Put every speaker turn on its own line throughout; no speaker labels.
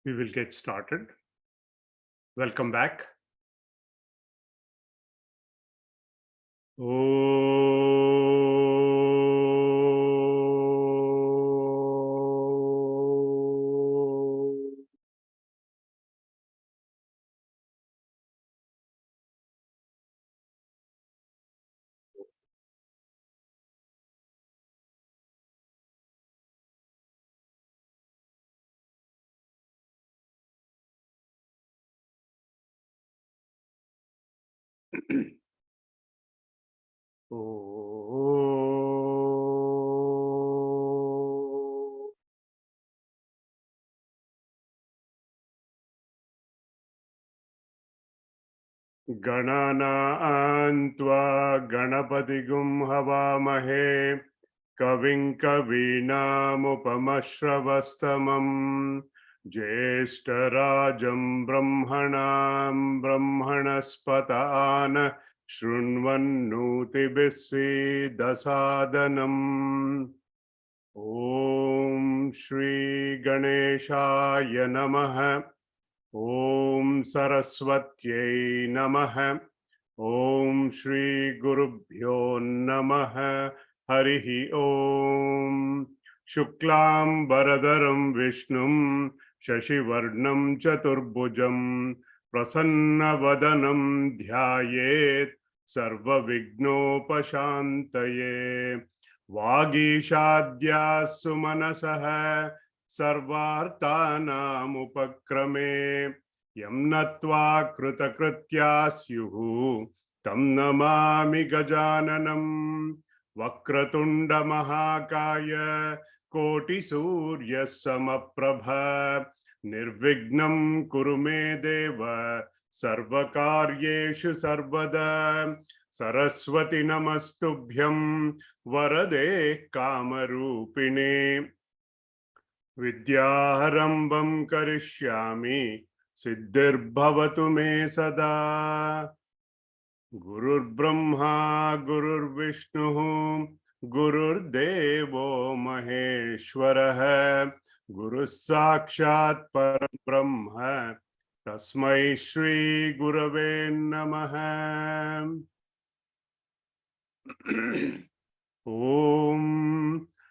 We will get started. Welcome back. गणानां त्वा गणपतिगुं हवामहे कविं कवीनामुपमश्रवस्तमं ज्येष्ठराजं ब्रह्मणां ब्रह्मणस्पतान् शृण्वन्नोतिभिस्सीदसादनम् ॐ श्री गणेशाय नमः। ओम सरस्वत्यै नमः। ओम श्री गुरुभ्यो नमः। हरिः ओम। शुक्लांबरधरं विष्णुं शशिवर्णं चतुर्भुजं प्रसन्नवदनं ध्यायेत् सर्वविघ्नोपशान्तये। वागीशाद्याः सुमनसः सर्वार्थानामुपक्रमे यं नत्वा कृतकृत्या स्युः तं नमामि गजाननं। वक्रतुण्ड महाकाय कोटिसूर्यः समप्रभ निर्विघ्नं कुरु मे देव सर्वकार्येषु सर्वदा। सरस्वती नमस्तुभ्यं वरदे कामरूपिणे विद्यारंभं करिष्यामि सिद्धिर्भवतु मे सदा। गुरुर्ब्रह्मा गुरुर्विष्णुः गुरुर्देवो महेश्वरः गुरुः साक्षात् परब्रह्म तस्मै श्री गुरवे नमः। ओम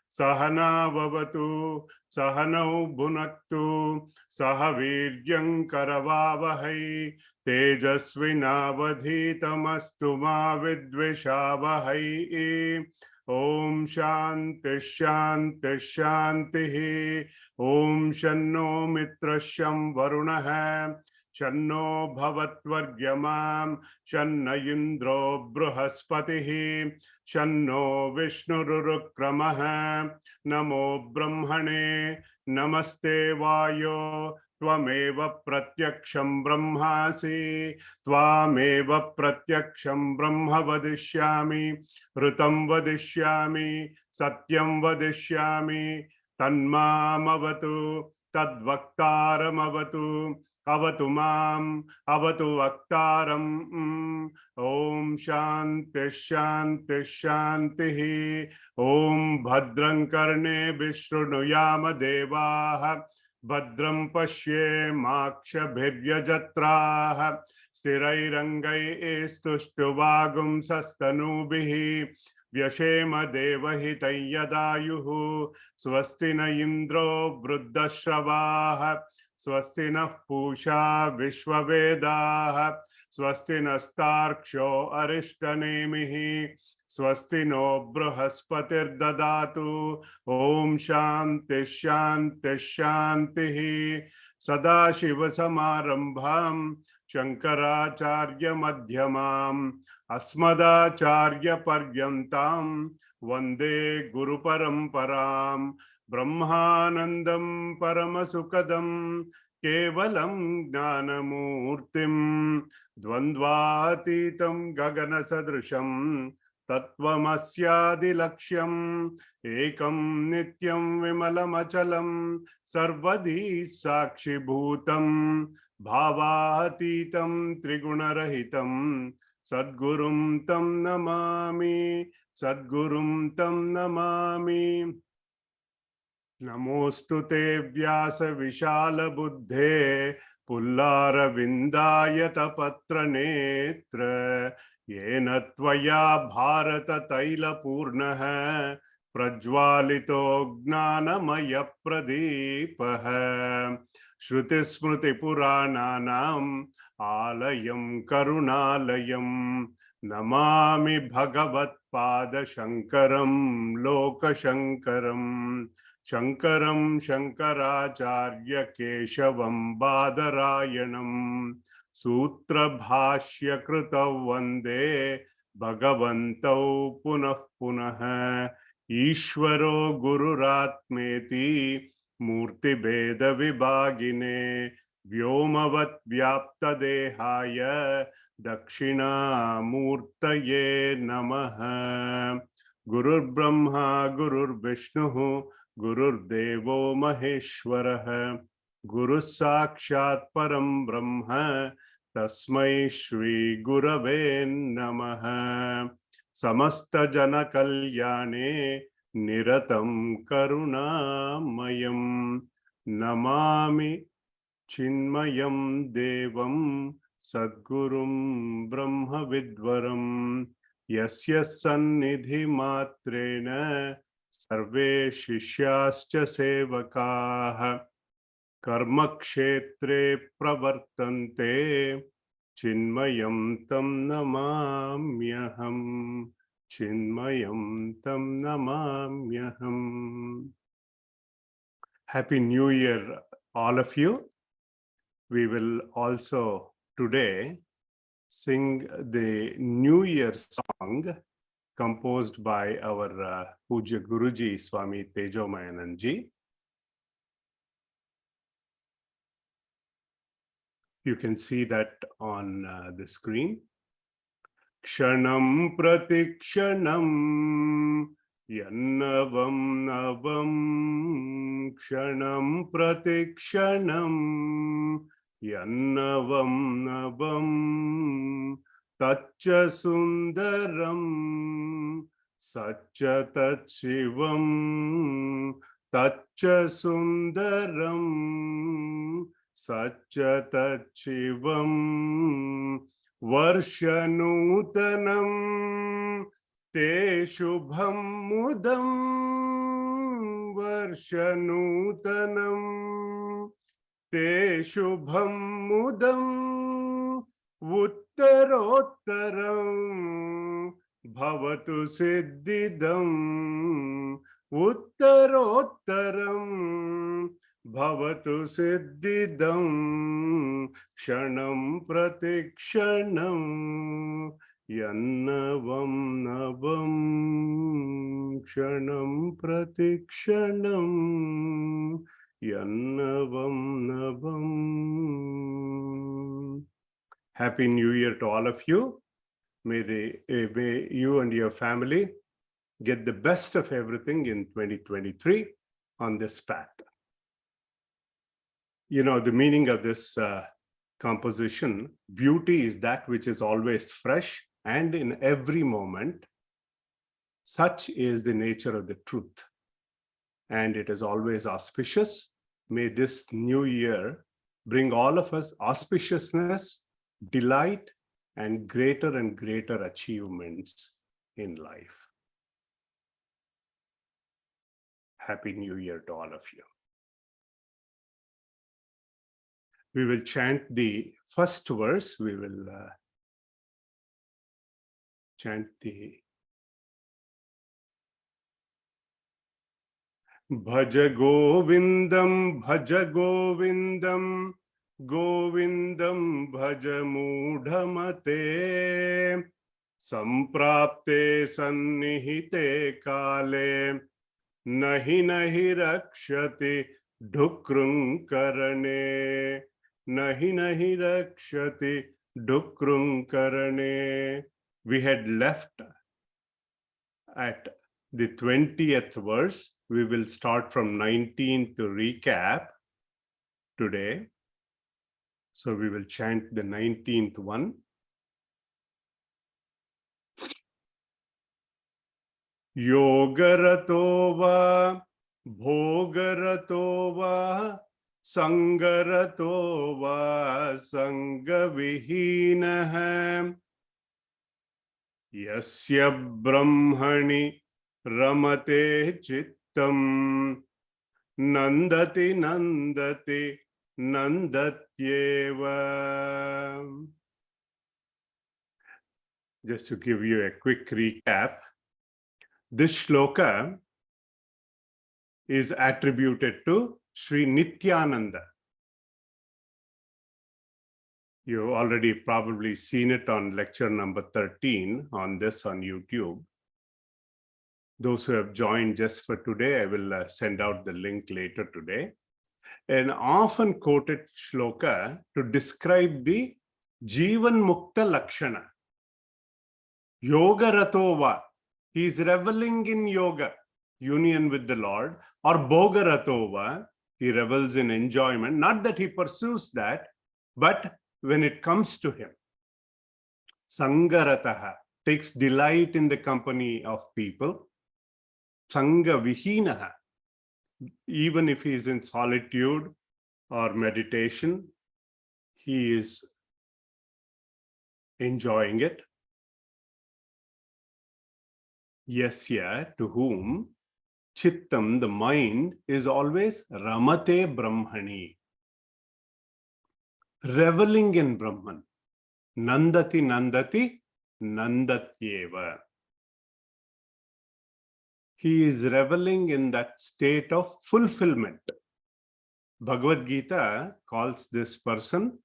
सहना भवतु सहनौ भुनक्तु सह वीर्यं करवावहै तेजस्विनावधीतमस्तु मा विद्विषावहै। ओम शांति शांति शांतिः। ओम शन्नो मित्रशं वरुणः शन्नो भवत्वर्यमां शन्न इन्द्रो बृहस्पतिः शन्नो विष्णुरुक्रमः। नमो ब्रह्मणे नमस्ते वायो त्वमेव प्रत्यक्षं ब्रह्मासि त्वामेव प्रत्यक्षं ब्रह्म वदिष्यामि ऋतं वदिष्यामि सत्यं वदिष्यामि तन्मामवतु तद्वक्तारमवतु अवतु माम् अवतु वक्तारम्। ओम शांति शांति शांतिः। ओम भद्रं कर्णेभिः शृणुयाम देवाः भद्रं पश्येमाक्षभिर्यजत्राः स्थिरैरङ्गैस्तुष्टुवागुंसस्तनूभिः व्यशेम देवहितं यदायुः। स्वस्ति न इन्द्रो वृद्धश्रवाः स्वस्ति नः पूषा विश्ववेदाः स्वस्ति नस्तार्क्ष्यो अरिष्टनेमिः स्वस्ति नो बृहस्पतिर्ददातु। ओम शांति शांति शांतिः। सदाशिवसमारम्भां शङ्कराचार्यमध्यमाम् अस्मदाचार्यपर्यन्तां वन्दे गुरुपरम्परां। ब्रह्मानन्दं परमसुखदं केवलं ज्ञानमूर्तिं द्वन्द्वातीतं गगनसदृशं तत्त्वमस्यादिलक्ष्यम् एकं नित्यं विमलमचलं सर्वदी साक्षिभूतं भावातीतं त्रिगुणरहितं सद्गुरुं तं नमामि सद्गुरुं तं नमामि। नमोऽस्तु ते व्यास विशाल बुद्धे पुल्लारविन्दायतपत्रनेत्र येन त्वया भारत तैलपूर्णः प्रज्वालितो ज्ञानमय प्रदीपः श्रुतिस्मृतिपुराणानाम् आलयं करुणालयं नमामि भगवत्पादशङ्करं लोकशङ्करम् शङ्करं शङ्कराचार्य केशवं बादरायणं सूत्रभाष्यकृतौ वन्दे भगवन्तौ पुनः पुनः ईश्वरो गुरुरात्मेति मूर्तिभेदविभागिने व्योमवद्व्याप्तदेहाय दक्षिणामूर्तये नमः। गुरुर्ब्रह्मा गुरुर्विष्णुः गुरुर्देवो महेश्वरः गुरुः साक्षात् परं ब्रह्म तस्मै श्री गुरवे नमः। समस्त जन कल्याणे निरतं करुणामयं नमामि चिन्मयं देवं सद्गुरुं ब्रह्मविद्वरं यस्य सन्निधिमात्रेण सर्वे शिष्याश्च सेवकाः कर्मक्षेत्रे प्रवर्तन्ते चिन्मयं तं नमाम्यहम् चिन्मयं तं नमाम्यहम्। Happy New Year, all of you. We will also today sing the New Year song composed by our Puja Guruji Swami Tejomayanandji. You can see that on the screen. Kshanam pratikshanam yannavam navam kshanam pratikshanam yannavam navam taccha sundaram satcha tatshivam taccha sundaram satcha tatshivam Varshanutanam te shubham mudam Varshanutanam te shubham mudam Uttarottaram bhavatu siddhidam Uttarottaram Bhavatu siddhidam kshanam pratikshanam yannavam navam kshanam pratikshanam yannavam navam. Happy New Year to all of you. May you and your family get the best of everything in 2023 on this path. You know, the meaning of this composition, beauty is that which is always fresh and in every moment. Such is the nature of the truth. And it is always auspicious. May this new year bring all of us auspiciousness, delight, and greater achievements in life. Happy New Year to all of you. We will chant the first verse. We will chant the Bhaja Govindam, Bhaja Govindam, Govindam Bhaja Mudhamate, Samprapte Sannihite Kale, Nahi Nahi Rakshati Dhukrung Karane. Nahi nahi rakshati dukrung karane. We had left at the 20th verse. We will start from 19 to recap today. So we will chant the 19th one. Yogaratova Bhogarato va Sangarato va Sangavihinah Yasya Brahmani Ramate Chittam Nandati Nandati Nandatyeva. Just to give you a quick recap, this shloka is attributed to Sri Nityananda. You've already probably seen it on lecture number 13 on this on YouTube. Those who have joined just for today, I will send out the link later today. An often quoted shloka to describe the Jivan Mukta Lakshana. Yoga Ratova. He is reveling in yoga, union with the Lord, or Bhoga Ratova. He revels in enjoyment. Not that he pursues that, but when it comes to him. Sangarataha, takes delight in the company of people. Sanga Vihinaha, even if he is in solitude or meditation, he is enjoying it. Yasya, to whom, Chittam, the mind, is always Ramate Brahmani, reveling in Brahman. Nandati Nandati Nandatyeva. He is reveling in that state of fulfillment. Bhagavad Gita calls this person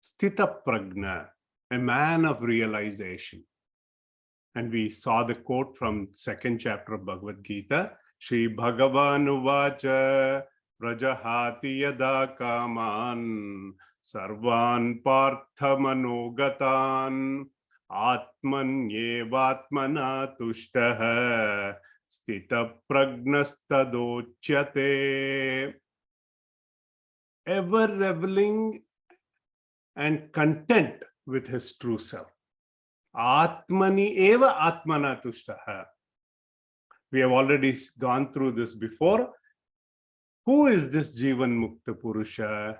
Sthita Prajna, a man of realization. And we saw the quote from second chapter of Bhagavad Gita, Shri Bhagavan Uvacha Prajahati Yada Kaman Sarvan Parthamanogatan Atman Yevatmana Tushtaha Sthita Prajnastadocyate. Ever reveling and content with his true self. Atmani eva atmana tushtaha. We have already gone through this before. Who is this Jivan Mukta Purusha?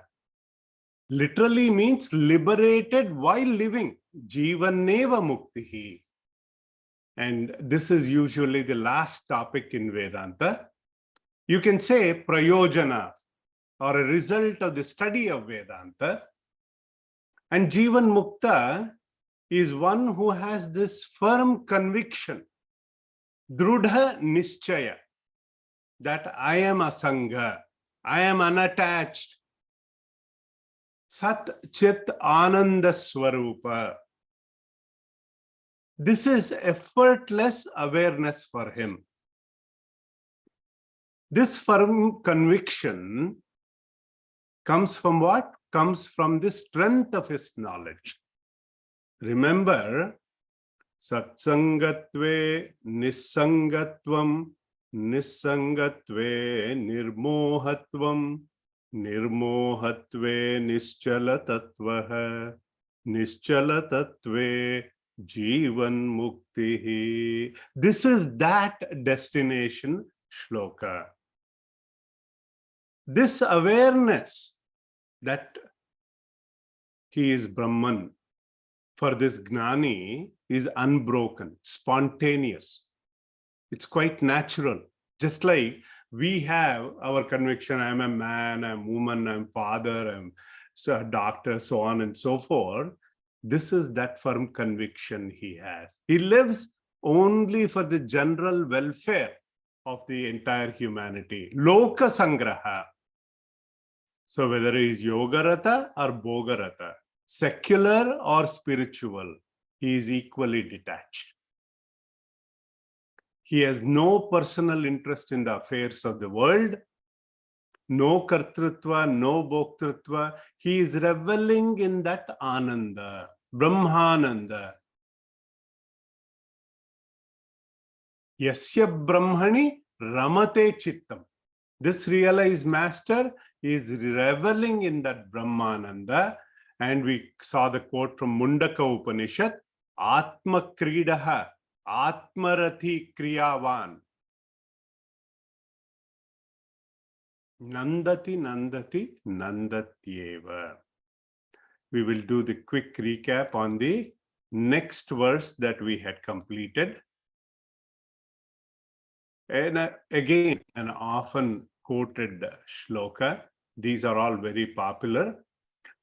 Literally means liberated while living. Jivaneva Muktihi. And this is usually the last topic in Vedanta. You can say prayojana, or a result of the study of Vedanta. And Jivan Mukta is one who has this firm conviction, Drudha Nischaya, that I am Asanga, I am unattached. Sat Chit Ananda Swarupa. This is effortless awareness for him. This firm conviction comes from what? Comes from the strength of his knowledge. Remember, Satsangatve Nissangatvam, Nissangatve Nirmohatvam, Nirmohatve Nischalatattvaha, Nischalatattve Jivan Muktihi. This is that destination shloka. This awareness that he is Brahman for this Gnani is unbroken, spontaneous. It's quite natural. Just like we have our conviction, I'm a man, I'm a woman, I'm father, I'm a doctor, so on and so forth. This is that firm conviction he has. He lives only for the general welfare of the entire humanity. Loka Sangraha. So whether he is Yogarata or Bhogarata, secular or spiritual, he is equally detached. He has no personal interest in the affairs of the world, no kartrutva, no bhoktrutva. He is reveling in that ananda, brahmananda. Yasya brahmani ramate chittam. This realized master is reveling in that brahmananda. And we saw the quote from Mundaka Upanishad, Atma Kridaha, Atmarathi Kriyavan. Nandati, nandati, nandatyeva. We will do the quick recap on the next verse that we had completed. And again, an often quoted shloka. These are all very popular.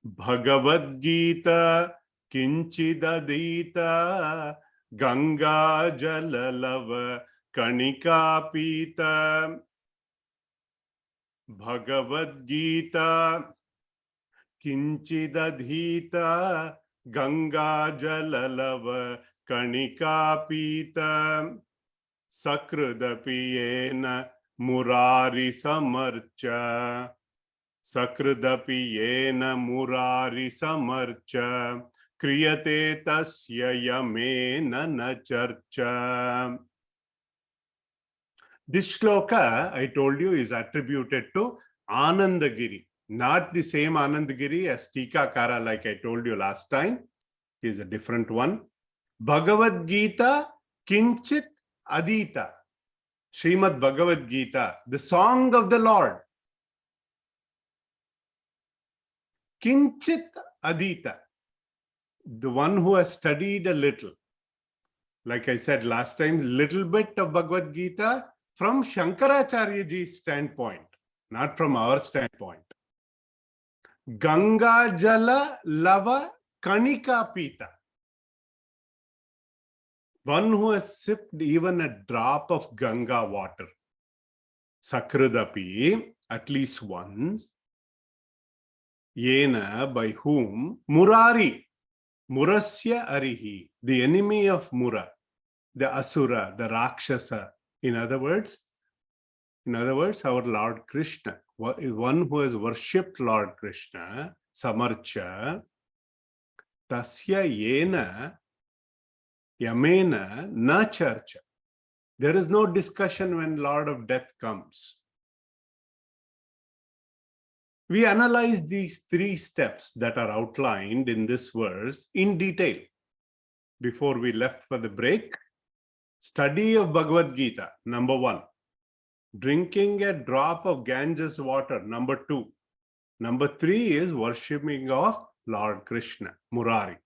Bhagavad Gita Kinchidadita Ganga Jalalava Kanika Pita. Bhagavad Gita Kinchidadhita Ganga Jalalava Kanika Pita Sakridapiyena Murari Samarcha. Sakridapiyena Murari Samarcha. Kriyate tasya yamena na charcha. This shloka, I told you, is attributed to Anandagiri. Not the same Anandagiri as Tikakara, like I told you last time. He is a different one. Bhagavad Gita Kinchit Adita. Srimad Bhagavad Gita, the song of the Lord. Kinchit Adita, the one who has studied a little. Like I said last time, little bit of Bhagavad Gita from Shankaracharyaji's standpoint, not from our standpoint. Ganga Jala Lava Kanika Pita. One who has sipped even a drop of Ganga water. Sakridapi, at least once. Yena, by whom? Murari. Murasya Arihi, the enemy of Mura, the Asura, the Rakshasa. In other words, our Lord Krishna, one who has worshipped Lord Krishna, Samarcha, Tasya Yena, Yamena, Na Charcha. There is no discussion when Lord of Death comes. We analyze these three steps that are outlined in this verse in detail. Before we left for the break, study of Bhagavad Gita, number 1. Drinking a drop of Ganges water, number 2. Number 3 is worshipping of Lord Krishna, Murari.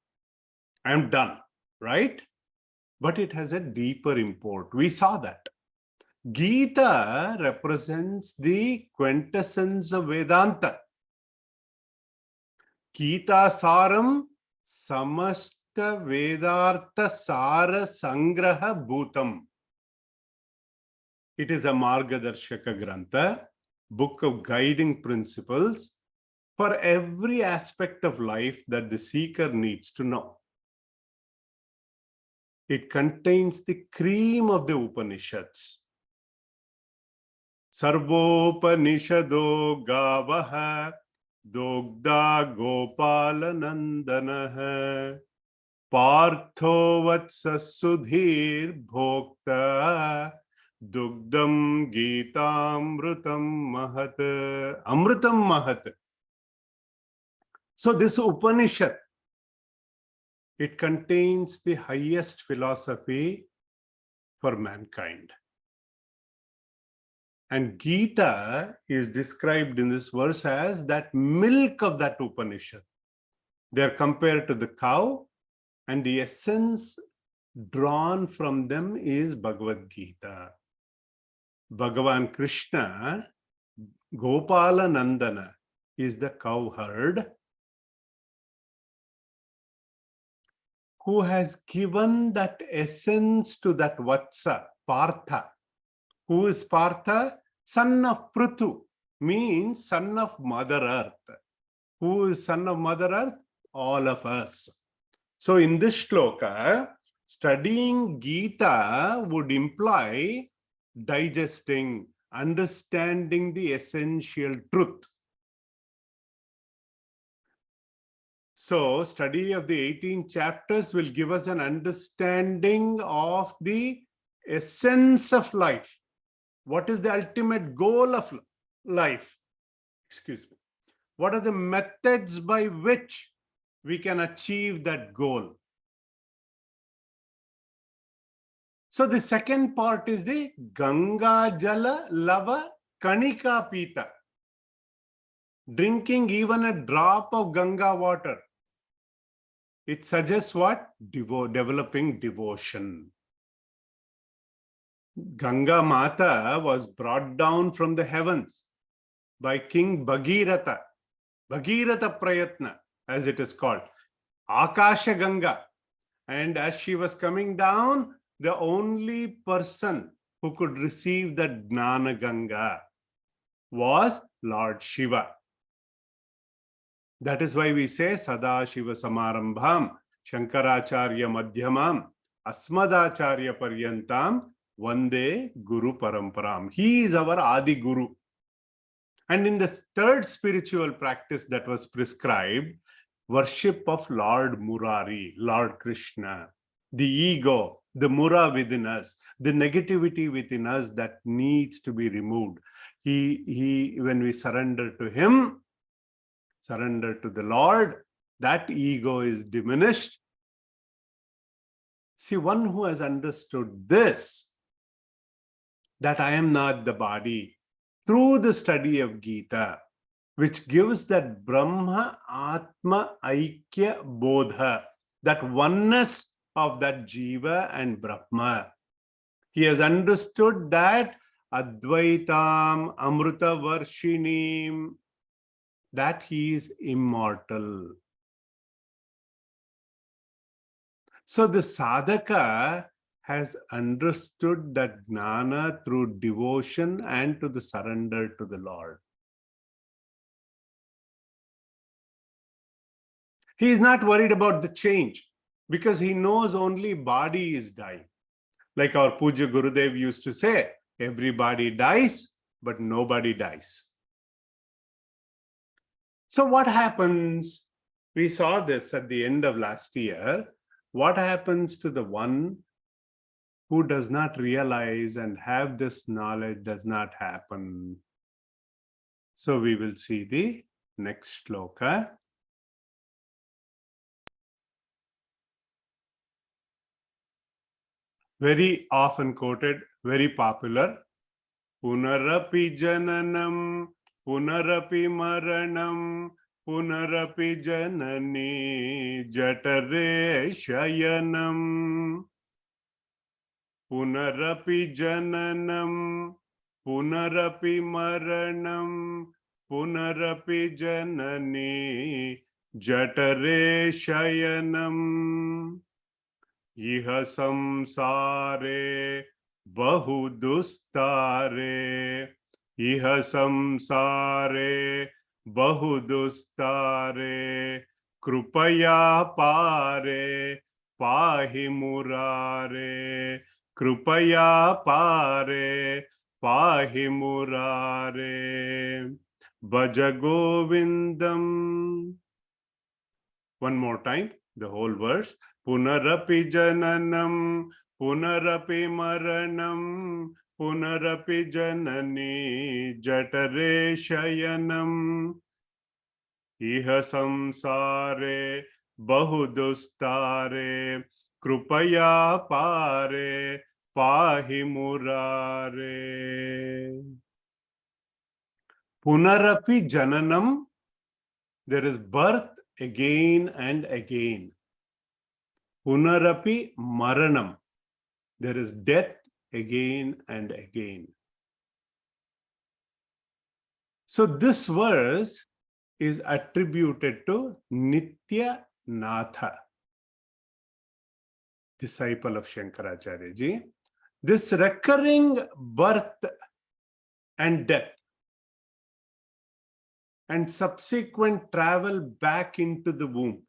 I am done, right? But it has a deeper import. We saw that. Gita represents the quintessence of Vedanta. Gita Saram Samasta Vedartha Sara Sangraha Bhutam. It is a Margadarshaka Grantha, book of guiding principles for every aspect of life that the seeker needs to know. It contains the cream of the Upanishads. Sarvopanishado Gavaha Dogda Gopala Nandanaha Partho Vatsasudhir Bhokta Dugdam Gitamrutam Mahat. Amrutam Mahat. So this Upanishad, it contains the highest philosophy for mankind. And Gita is described in this verse as that milk of that Upanishad. They are compared to the cow, and the essence drawn from them is Bhagavad Gita. Bhagavan Krishna, Gopala Nandana, is the cowherd who has given that essence to that Vatsa, Partha. Who is Partha? Son of Prithu, means son of Mother Earth. Who is son of Mother Earth? All of us. So in this shloka, studying Gita would imply digesting, understanding the essential truth. So study of the 18 chapters will give us an understanding of the essence of life. What is the ultimate goal of life? Excuse me. What are the methods by which we can achieve that goal? So the second part is the Ganga Jala Lava Kanika Pita. Drinking even a drop of Ganga water, it suggests what? Developing devotion. Ganga Mata was brought down from the heavens by King Bhagiratha Prayatna, as it is called, Akasha Ganga. And as she was coming down, the only person who could receive the Gnana Ganga was Lord Shiva. That is why we say Sada Shiva Samarambham Shankaracharya Madhyamam Asmadacharya Paryantam Vande Guru Paramparam. He is our Adi Guru. And in the third spiritual practice that was prescribed, worship of Lord Murari, Lord Krishna, the ego, the Mura within us, the negativity within us that needs to be removed. When we surrender to him, surrender to the Lord, that ego is diminished. See, one who has understood this, that I am not the body, through the study of Gita, which gives that Brahma Atma Aikya Bodha, that oneness of that Jiva and Brahma. He has understood that Advaitam Amrita Varshinim, that he is immortal. So the sadhaka has understood that jnana through devotion and to the surrender to the Lord. He is not worried about the change because he knows only body is dying. Like our Puja Gurudev used to say, everybody dies, but nobody dies. So what happens? We saw this at the end of last year. What happens to the one who does not realize and have this knowledge does not happen? So we will see the next shloka. Very often quoted, very popular. Punarapi jananam, punarapi maranam, punarapi janani, jatare shayanam. Punarapi jananam, punarapi maranam, punarapi janani, jatare shayanam. Iha samsare bahu dustare, iha samsare bahu dustare, krupaya pare pahi murare, krupaya pare pahi murare. Bhaja Govindam. One more time, the whole verse. Punarapi jananam, punarapi maranam, punarapi janani, jatare shayanam. Iha samsare bahudustare, krupaya pare pahi murare. Punarapi jananam, there is birth again and again. Punarapi maranam, there is death again and again. So this verse is attributed to Nitya Natha, disciple of Shankaracharya ji. This recurring birth and death and subsequent travel back into the womb.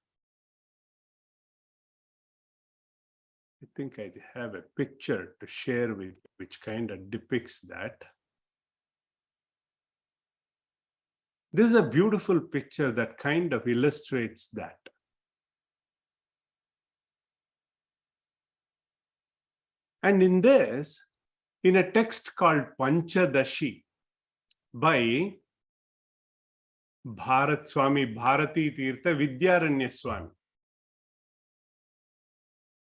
I think I have a picture to share with you which kind of depicts that. This is a beautiful picture that kind of illustrates that. And in this, in a text called Panchadashi by Swami Bharati Tirtha Vidyaranya Swami,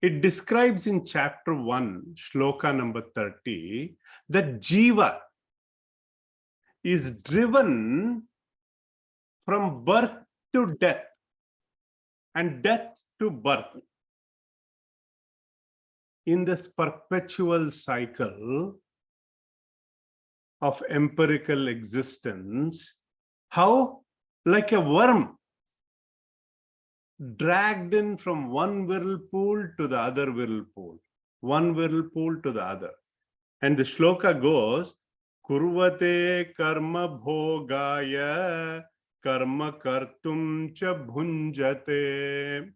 it describes in chapter 1, shloka number 30, that Jiva is driven from birth to death and death to birth, in this perpetual cycle of empirical existence, how, like a worm, dragged in from one whirlpool to the other whirlpool, one whirlpool to the other. And the shloka goes, Kurvate karma bhogaya karma kartum cha bhunjate.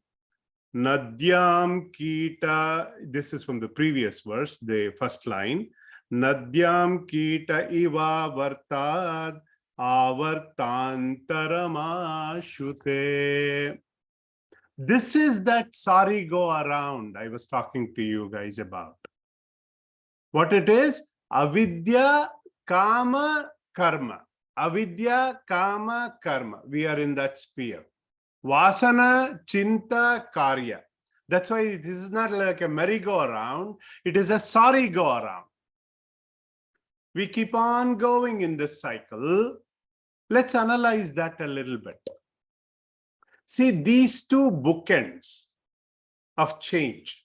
Nadyam kita, this is from the previous verse, the first line. Nadyam kita iva vartad avartantaramashute. This is that sorry go around I was talking to you guys about. What it is? Avidya, kama, karma. Avidya, kama, karma. We are in that sphere. Vasana, chinta, karya. That's why this is not like a merry-go-round. It is a sorry go-around. We keep on going in this cycle. Let's analyze that a little bit. See, these two bookends of change,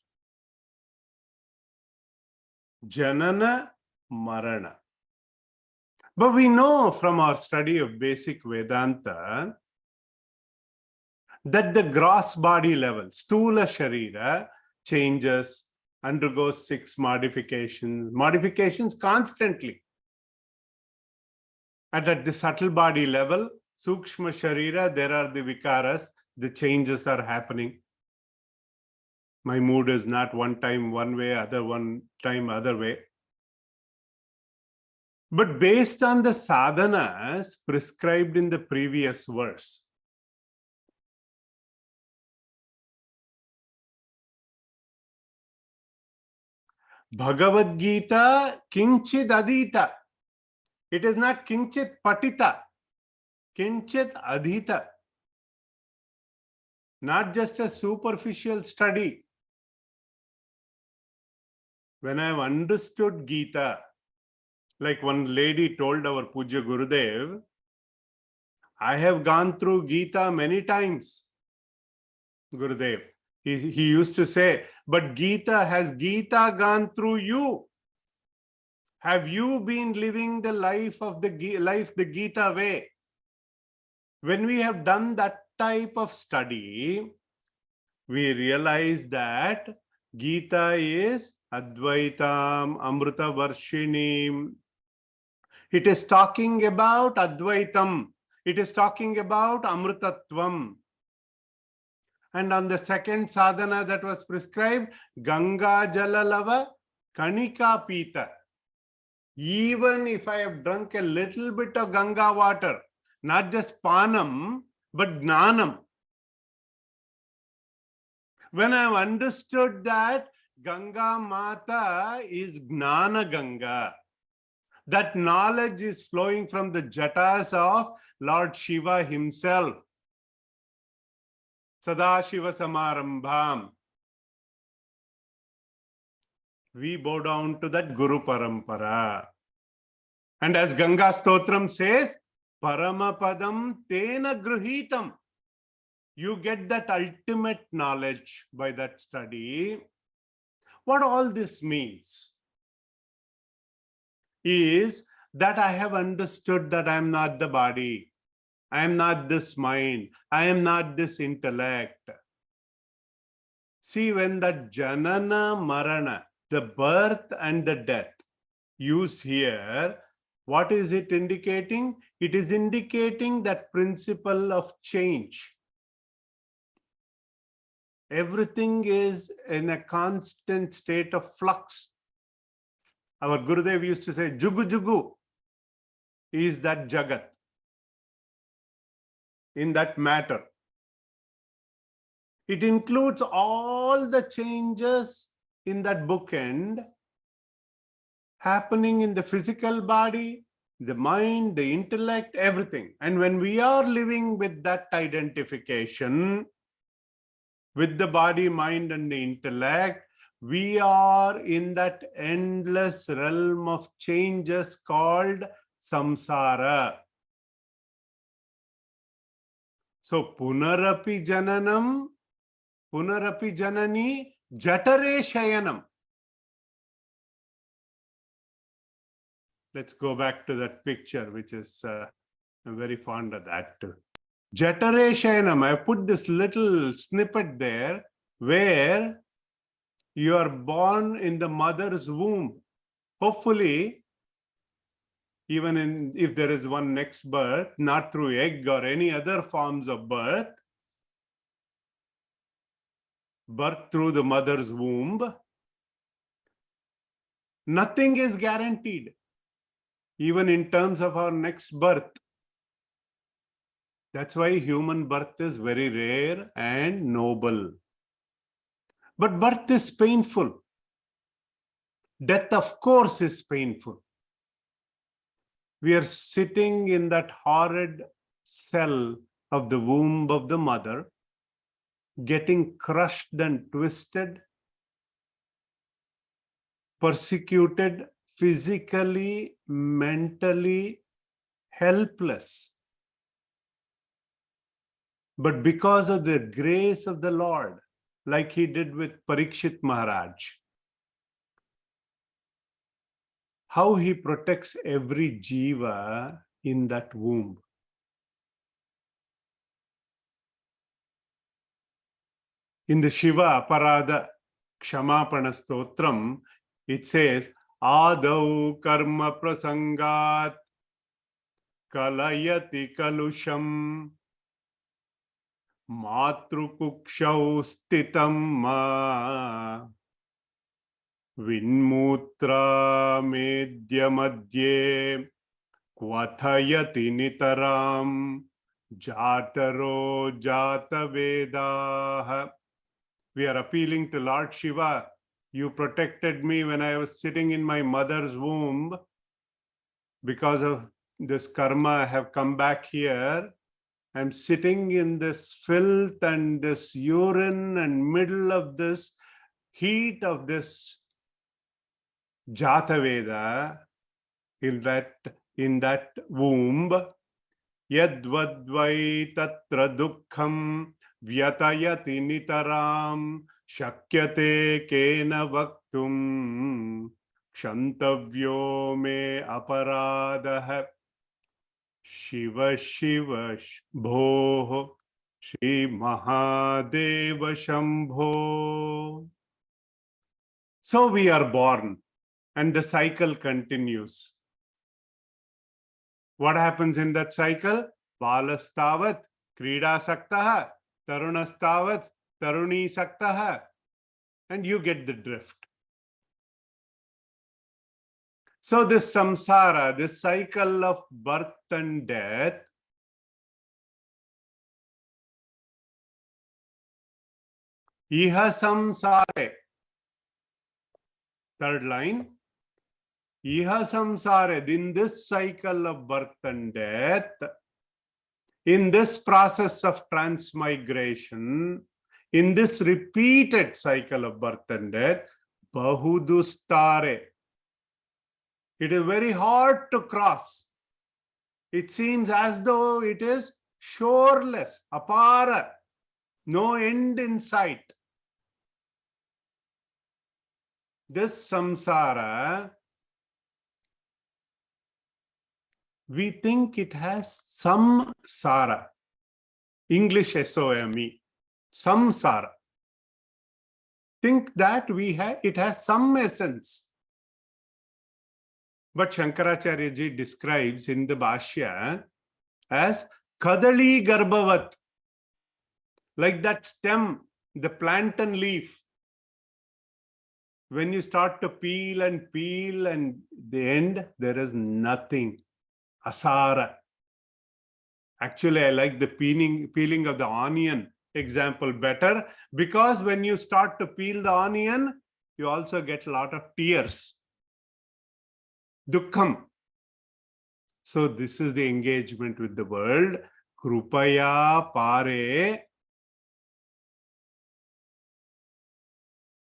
Janana, Marana. But we know from our study of basic Vedanta that the gross body level, Stula Sharira, changes, undergoes 6 modifications constantly. And at the subtle body level, Sukshma Sharira, there are the Vikaras, the changes are happening. My mood is not one time one way, other one time other way. But based on the sadhanas prescribed in the previous verse, Bhagavad Gita kinchit adita. It is not kinchit patita, kinchit adhita. Not just a superficial study. When I have understood Gita, like one lady told our Puja Gurudev, I have gone through Gita many times, Gurudev. He used to say, but has Gita gone through you? Have you been living the life of the Gita way? When we have done that type of study, we realize that Gita is Advaitam, Amrita Varshinim. It is talking about Advaitam. It is talking about Amrutatvam. And on the second sadhana that was prescribed, Ganga Jalalava Kanika Pita. Even if I have drunk a little bit of Ganga water, not just Panam, but Gnanam. When I have understood that Ganga Mata is Gnana Ganga, that knowledge is flowing from the jatas of Lord Shiva himself. Sadashiva Samarambham. We bow down to that Guru Parampara. And as Ganga Stotram says, Paramapadam Tena Gruhitam. You get that ultimate knowledge by that study. What all this means is that I have understood that I am not the body. I am not this mind. I am not this intellect. See, when that Janana Marana, the birth and the death, used here, what is it indicating? It is indicating that principle of change. Everything is in a constant state of flux. Our Gurudev used to say, Jugu Jugu is that Jagat, in that matter. It includes all the changes in that bookend happening in the physical body, the mind, the intellect, everything. And when we are living with that identification, with the body, mind, and the intellect, we are in that endless realm of changes called samsara. So punarapi jananam, punarapi janani, jatare shayanam. Let's go back to that picture, which is, I'm very fond of that too. Jatare shayanam, I put this little snippet there where you are born in the mother's womb. Hopefully, even if there is one next birth, not through egg or any other forms of birth through the mother's womb, nothing is guaranteed, even in terms of our next birth. That's why human birth is very rare and noble. But birth is painful. Death, of course, is painful. We are sitting in that horrid cell of the womb of the mother, getting crushed and twisted, persecuted, physically, mentally, helpless. But because of the grace of the Lord, like he did with Parikshit Maharaj, how he protects every jiva in that womb. In the Shiva Aparada Kshamapana Stotram, it says, Adau karma prasangat kalayati kalusham matrukukshav stitam ma vinmutra medya madhye kvathayati nitaram jataro jatavedah. We are appealing to Lord Shiva. You protected me when I was sitting in my mother's womb. Because of this karma, I have come back here. I'm sitting in this filth and this urine and middle of this heat of this Jataveda in that womb. Yadvadvai tatra dukkham vyatayati nitaram shakyate kena vaktum kshantavyo me aparadah Shiva Shiva Bho Shri Mahadeva Shambho. So we are born and the cycle continues. What happens in that cycle? Balastavat Krida Saktaha, Tarunastavat Taruni Saktaha. And you get the drift. So this samsara, this cycle of birth and death, iha samsare, third line, iha samsare, in this cycle of birth and death, in this process of transmigration, in this repeated cycle of birth and death, bahudustare. It is very hard to cross. It seems as though it is shoreless, apara, no end in sight. This samsara, we think it has some sara, English SOME, samsara. Think that it has some essence. But Shankaracharya ji describes in the Bhashya as Kadali Garbhavat, like that stem, the plantain leaf. When you start to peel and the end, there is nothing. Asara. Actually, I like the peeling of the onion example better, because when you start to peel the onion, you also get a lot of tears. Dukkham. So this is the engagement with the world. Krupaya pare.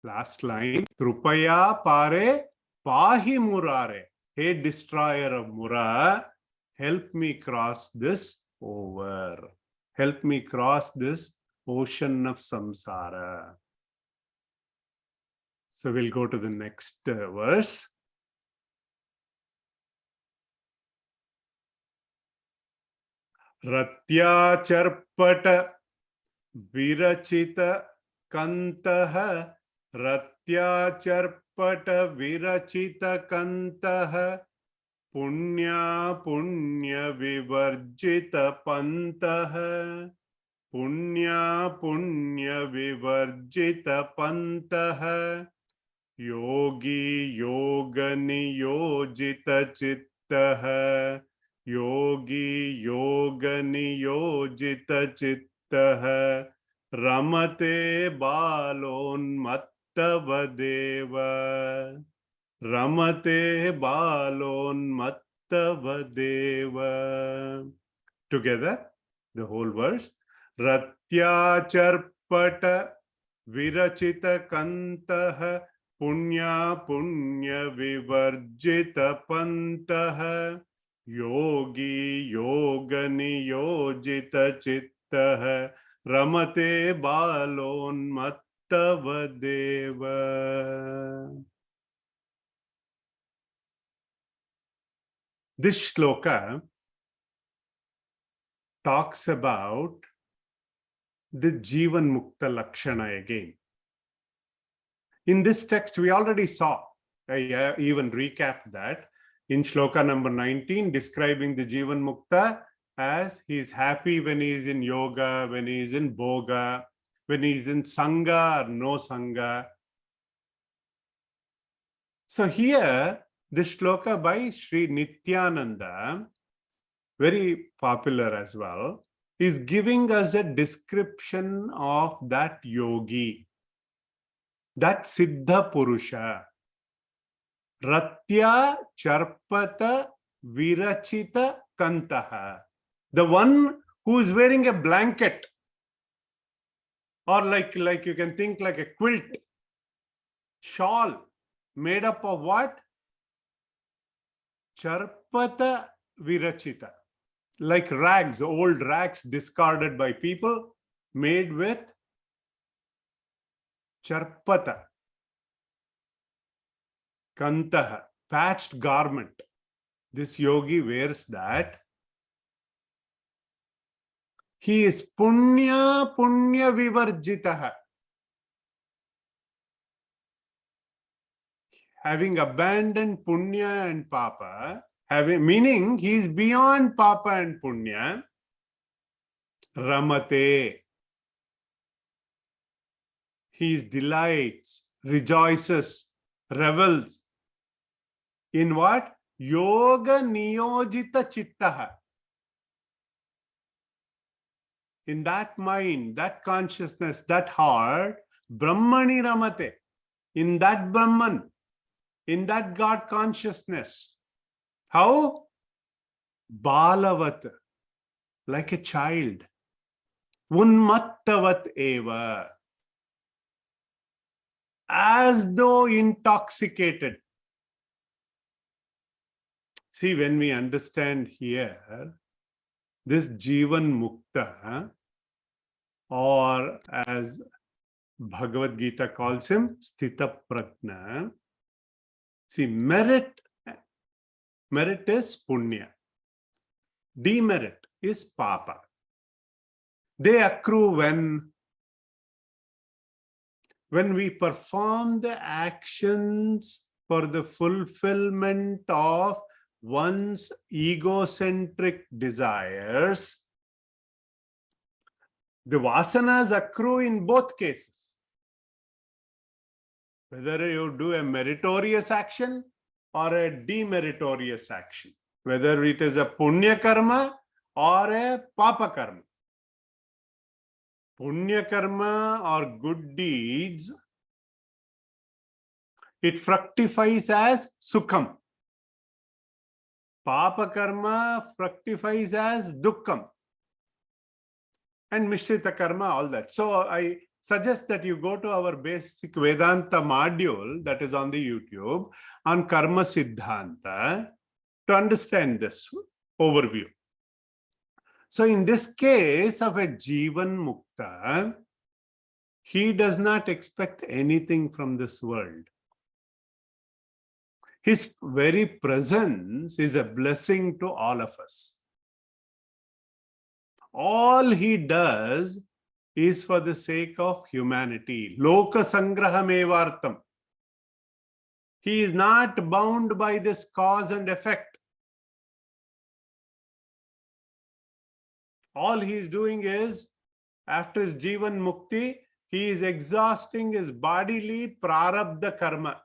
Last line. Krupaya pare pahi murare. Hey, destroyer of Mura, help me cross this over. Help me cross this ocean of samsara. So we'll go to the next verse. Ratya charpata virachita kantaha Ratya charpata virachita kantaha Punya punya vivarjita pantaha Punya punya vivarjita pantaha Yogi yoga niyojita chittaha Yogi yoga niyojita chittaha Ramate balon mattavadeva Ramate balon mattavadeva. Together, the whole verse. Ratya charpata virachita kantaha Punya punya vivarjita pantaha Yogi yoga niyojita chittaha Ramate balon mattavadeva. This shloka talks about the Jivan Mukta Lakshana again. In this text, we already saw, I even recapped that, in shloka number 19, describing the Jivan Mukta as he is happy when he is in yoga, when he is in bhoga, when he is in sangha or no sangha. So here, this shloka by Sri Nityananda, very popular as well, is giving us a description of that yogi, that Siddha Purusha. Ratya charpata virachita kantaha. The one who is wearing a blanket, or like you can think like a quilt, shawl, made up of what? Charpata virachita. Like rags, old rags discarded by people, made with charpata. Kantaha, patched garment. This yogi wears that. He is punya vivarjitaha. Having abandoned punya and papa, meaning he is beyond papa and punya. Ramate. He delights, rejoices, revels in what? Yoga niyojita chittaha. In that mind, that consciousness, that heart, Brahmani Ramate. In that Brahman, in that God consciousness. How? Balavat, like a child. Unmattavat eva. As though intoxicated. See, when we understand here, this Jivan Mukta, or as Bhagavad Gita calls him, Sthita Prajna. See, merit is punya. Demerit is papa. They accrue when we perform the actions for the fulfillment of one's egocentric desires. The vasanas accrue in both cases. Whether you do a meritorious action or a demeritorious action. Whether it is a punya karma or a papa karma. Punya karma or good deeds, it fructifies as sukham. Papa karma fructifies as dukkham. And Mishrita karma, all that. So I suggest that you go to our basic Vedanta module that is on the YouTube on Karma Siddhanta to understand this overview. So in this case of a Jivan Mukta, he does not expect anything from this world. His very presence is a blessing to all of us. All he does is for the sake of humanity. Loka sangrahamevartam. He is not bound by this cause and effect. All he is doing is, after his Jivan Mukti, he is exhausting his bodily prarabdha karma.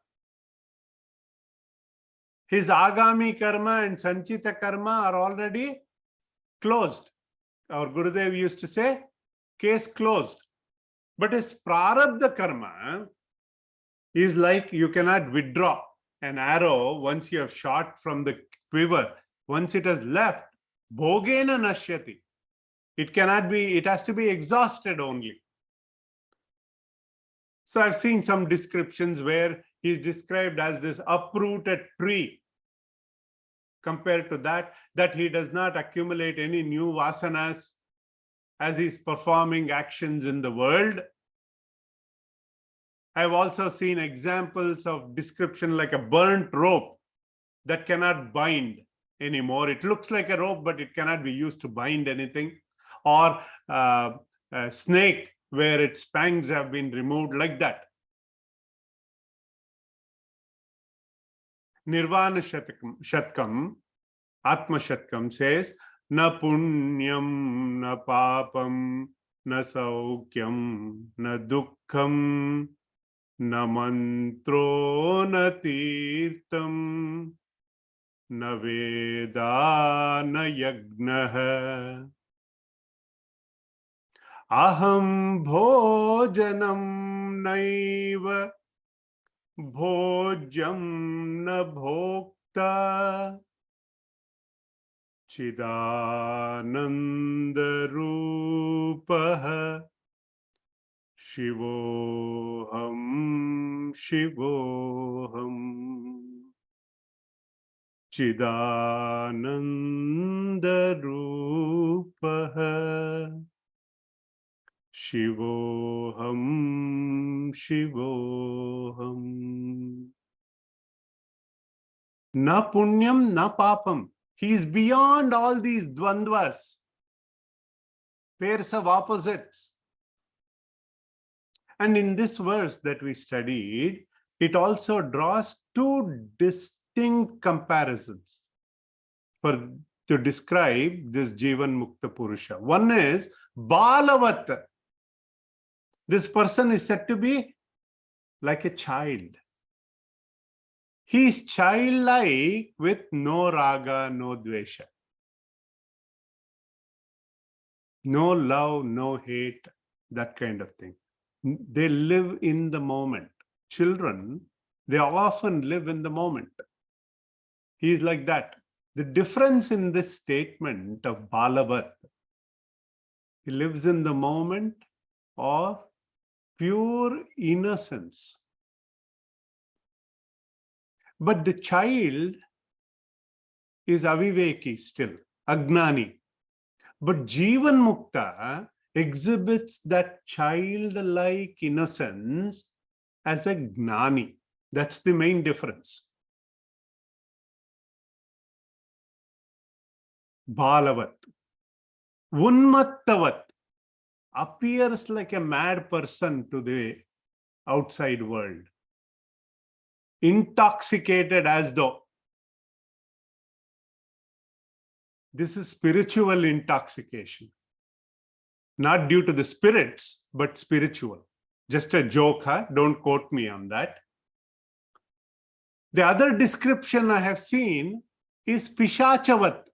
His Agami karma and Sanchita karma are already closed. Our Gurudev used to say, case closed. But his prarabdha karma is like you cannot withdraw an arrow once you have shot from the quiver. Once it has left, bhogena nashyati. It cannot be, it has to be exhausted only. So I've seen some descriptions where he's described as this uprooted tree. Compared to that he does not accumulate any new vasanas as he's performing actions in the world. I've also seen examples of description like a burnt rope that cannot bind anymore. It looks like a rope, but it cannot be used to bind anything. Or a snake where its fangs have been removed, like that. Nirvana Shatkam, Atma Shatkam says, Na punyam, na papam, na saukyam, na dukkham, na mantro, na tirtam, na veda, na yagnaha. Aham bhojanam naiva bhojam na bhokta chidananda rupaha shivoham shivoham chidananda rupaha Shivoham, Shivoham. Na punyam, na papam. He is beyond all these dvandvas, pairs of opposites. And in this verse that we studied, it also draws two distinct comparisons to describe this Jivan Mukta Purusha. One is Balavat. This person is said to be like a child. He is childlike with no raga, no dvesha. No love, no hate, that kind of thing. They live in the moment. Children, they often live in the moment. He is like that. The difference in this statement of Balavat, he lives in the moment of pure innocence. But the child is aviveki still, agnani. But Jivan Mukta exhibits that childlike innocence as a gnani. That's the main difference. Balavat. Unmattavat appears like a mad person to the outside world. Intoxicated as though. This is spiritual intoxication. Not due to the spirits, but spiritual. Just a joke, huh? Don't quote me on that. The other description I have seen is Pishachavat.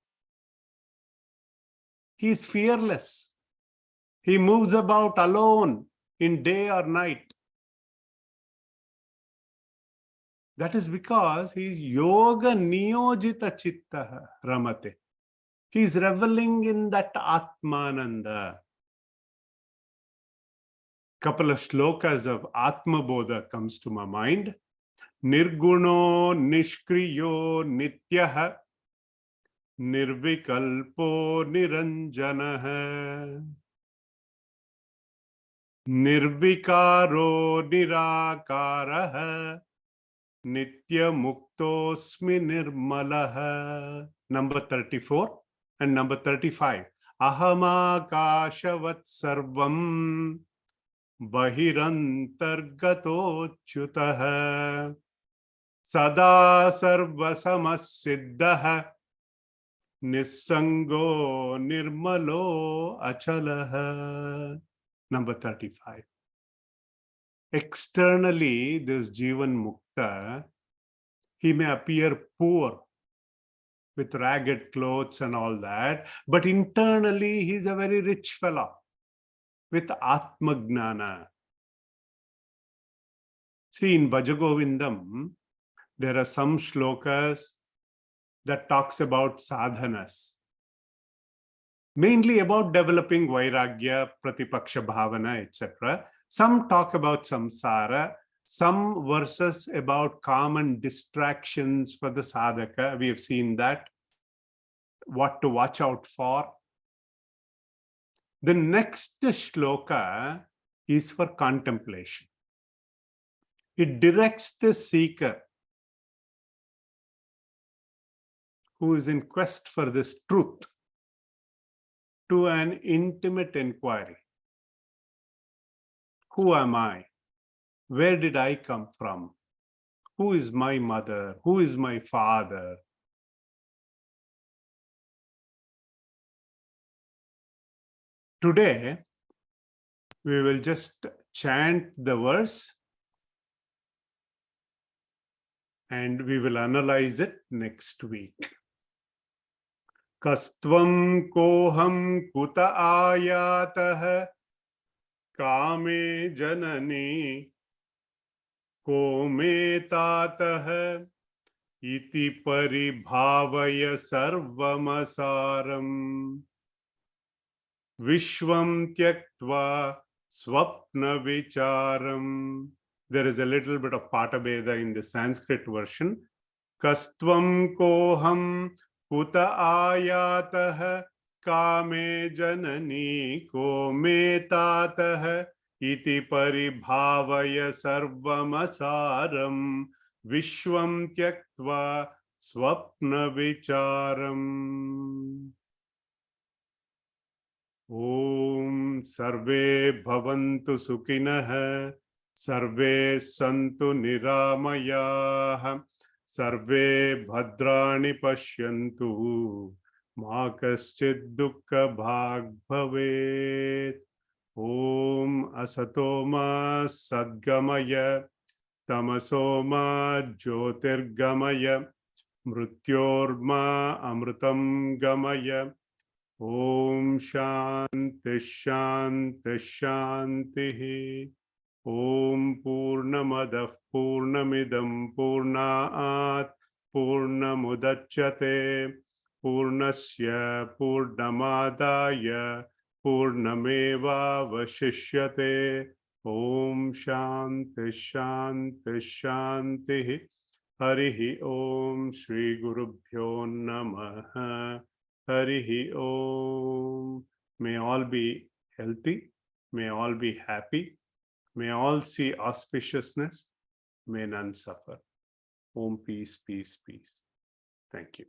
He is fearless. He moves about alone in day or night. That is because he is yoga niyojita chitta ramate. He is reveling in that Atmananda. Couple of shlokas of Atma Bodha comes to my mind. Nirguno nishkriyo nityaha निर्विकल्पो निरंजनः निर्विकारो निराकारः नित्यमुक्तोऽस्मि निर्मलः. Number 34 and number 35. Ahamaakashavaत् sarvam bahiranthargatochyutah sada sarvasamassiddhah nissango nirmalo achalah. Number 35. Externally, this Jivan Mukta, he may appear poor with ragged clothes and all that, but internally he's a very rich fellow with Atma Gnana. See, in Bhaja Govindam, there are some shlokas that talks about sadhanas, mainly about developing vairagya, pratipaksha bhavana, etc. Some talk about samsara, some verses about common distractions for the sadhaka. We have seen that, what to watch out for. The next shloka is for contemplation. It directs the seeker who is in quest for this truth to an intimate inquiry. Who am I? Where did I come from? Who is my mother? Who is my father? Today, we will just chant the verse and we will analyze it next week. Kastvam koham kuta ayatah kame janani ko me tatah iti paribhavaya sarvamasaram vishvam tyaktva swapna vicharam. There is a little bit of Patabeda in the Sanskrit version. Kastvam koham kuta ayatah kame janani ko me tatah iti paribhavaya sarvamasaram vishvam tyaktva swapna vicharam. Om sarve bhavantu sukhinah sarve santu niramayah sarve bhadrani pashyantu ma kaschid dukkha bhag bhavet. Om asatoma sadgamaya tamasoma jyotirgamaya mrityorma amritam gamaya. Om shanti shanti shanti. Om purnamadah purnamidam purnaat purnamudachyate purnasya purnamadaya purnameva vashishyate. Om shanti shanti shanti. Harihi Om Shri Gurubhyo Namaha. Harihi Om. May all be healthy. May all be happy. May all see auspiciousness. May none suffer. Om, peace, peace, peace. Thank you.